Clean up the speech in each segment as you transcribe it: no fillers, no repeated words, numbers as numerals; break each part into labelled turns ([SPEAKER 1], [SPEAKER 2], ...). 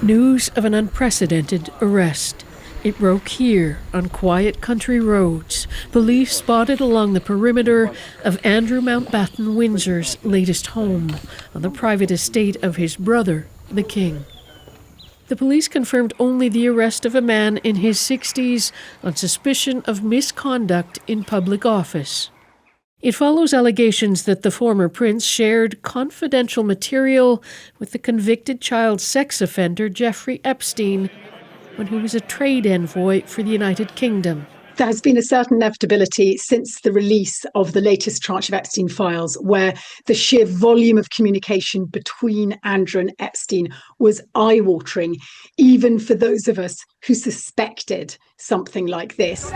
[SPEAKER 1] News of an unprecedented arrest. It broke here on quiet country roads. Police spotted along the perimeter of Andrew Mountbatten-Windsor's latest home on the private estate of his brother, the King. The police confirmed only the arrest of a man in his 60s on suspicion of misconduct in public office. It follows allegations that the former prince shared confidential material with the convicted child sex offender Jeffrey Epstein when he was a trade envoy for the United Kingdom.
[SPEAKER 2] There has been a certain inevitability since the release of the latest tranche of Epstein files, where the sheer volume of communication between Andrew and Epstein was eye-watering, even for those of us who suspected something like this.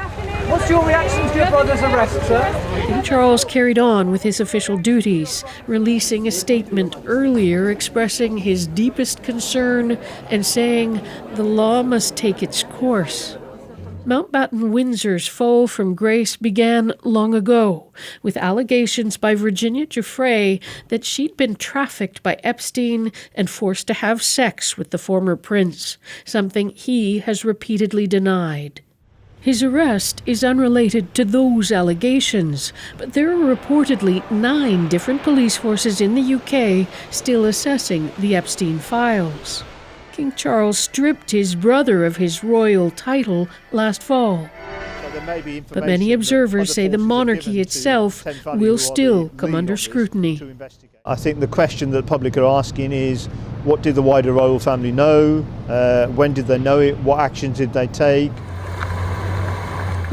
[SPEAKER 3] What's your reaction to your brother's arrest, sir?
[SPEAKER 1] King Charles carried on with his official duties, releasing a statement earlier expressing his deepest concern and saying the law must take its course. Mountbatten-Windsor's fall from grace began long ago, with allegations by Virginia Giuffre that she'd been trafficked by Epstein and forced to have sex with the former prince, something he has repeatedly denied. His arrest is unrelated to those allegations, but there are reportedly 9 different police forces in the UK still assessing the Epstein files. King Charles stripped his brother of his royal title last fall. But many observers say the monarchy itself will still come under scrutiny.
[SPEAKER 4] I think the question that the public are asking is, what did the wider royal family know? When did they know it? What actions did they take?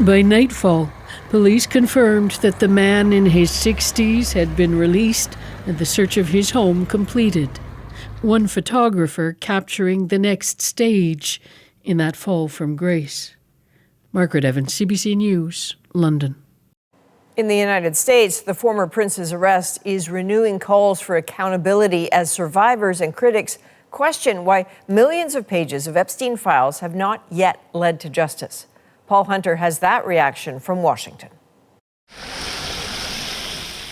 [SPEAKER 1] By nightfall, police confirmed that the man in his 60s had been released and the search of his home completed. One photographer capturing the next stage in that fall from grace. Margaret Evans, CBC News, London.
[SPEAKER 5] In the United States, the former prince's arrest is renewing calls for accountability as survivors and critics question why millions of pages of Epstein files have not yet led to justice. Paul Hunter has that reaction from Washington.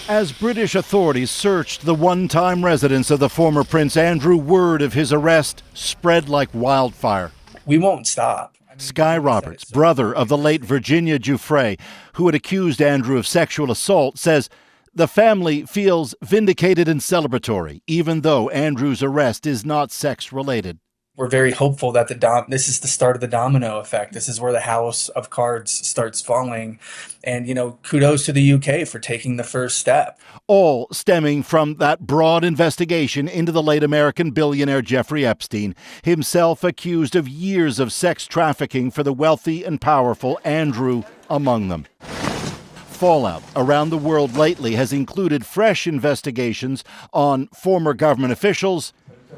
[SPEAKER 6] As British authorities searched the one-time residence of the former Prince Andrew, word of his arrest spread like wildfire.
[SPEAKER 7] We won't stop.
[SPEAKER 6] Sky Roberts, brother of the late Virginia Giuffre, who had accused Andrew of sexual assault, says the family feels vindicated and celebratory, even though Andrew's arrest is not sex-related.
[SPEAKER 7] We're very hopeful that this is the start of the domino effect. This is where the house of cards starts falling. And, kudos to the UK for taking the first step.
[SPEAKER 6] All stemming from that broad investigation into the late American billionaire Jeffrey Epstein, himself accused of years of sex trafficking for the wealthy and powerful, Andrew among them. Fallout around the world lately has included fresh investigations on former government officials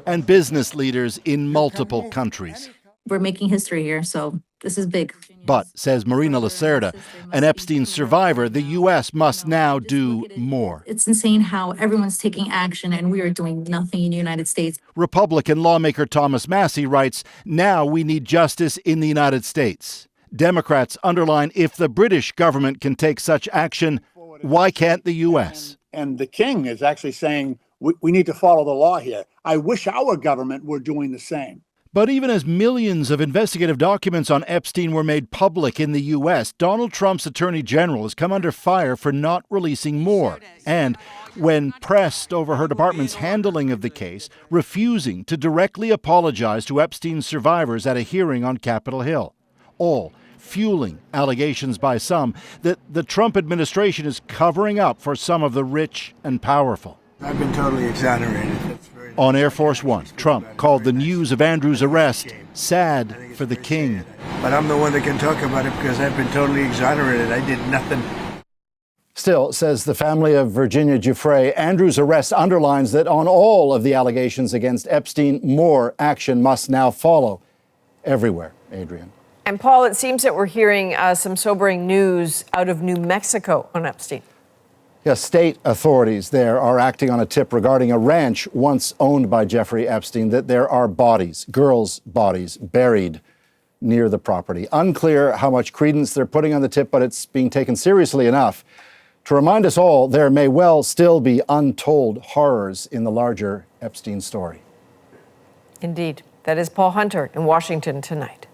[SPEAKER 6] and business leaders in multiple countries.
[SPEAKER 8] We're making history here, so this is big.
[SPEAKER 6] But, says Marina Lacerda, an Epstein survivor, the U.S. must now do more.
[SPEAKER 8] It's insane how everyone's taking action and we are doing nothing in the United States.
[SPEAKER 6] Republican lawmaker Thomas Massey writes, now we need justice in the United States. Democrats underline, if the British government can take such action, why can't the U.S.?
[SPEAKER 9] And the king is actually saying, we need to follow the law here. I wish our government were doing the same.
[SPEAKER 6] But even as millions of investigative documents on Epstein were made public in the U.S., Donald Trump's attorney general has come under fire for not releasing more. And when pressed over her department's handling of the case, refusing to directly apologize to Epstein's survivors at a hearing on Capitol Hill. All fueling allegations by some that the Trump administration is covering up for some of the rich and powerful.
[SPEAKER 10] I've been totally exonerated.
[SPEAKER 6] On Air Force One, Trump called the news of Andrew's arrest sad for the king.
[SPEAKER 10] But I'm the one that can talk about it because I've been totally exonerated. I did nothing.
[SPEAKER 11] Still, says the family of Virginia Giuffre, Andrew's arrest underlines that on all of the allegations against Epstein, more action must now follow everywhere. Adrienne.
[SPEAKER 5] And Paul, it seems that we're hearing some sobering news out of New Mexico on Epstein.
[SPEAKER 11] Yes, state authorities there are acting on a tip regarding a ranch once owned by Jeffrey Epstein, that there are bodies, girls' bodies, buried near the property. Unclear how much credence they're putting on the tip, but it's being taken seriously enough to remind us all there may well still be untold horrors in the larger Epstein story.
[SPEAKER 5] Indeed. That is Paul Hunter in Washington tonight.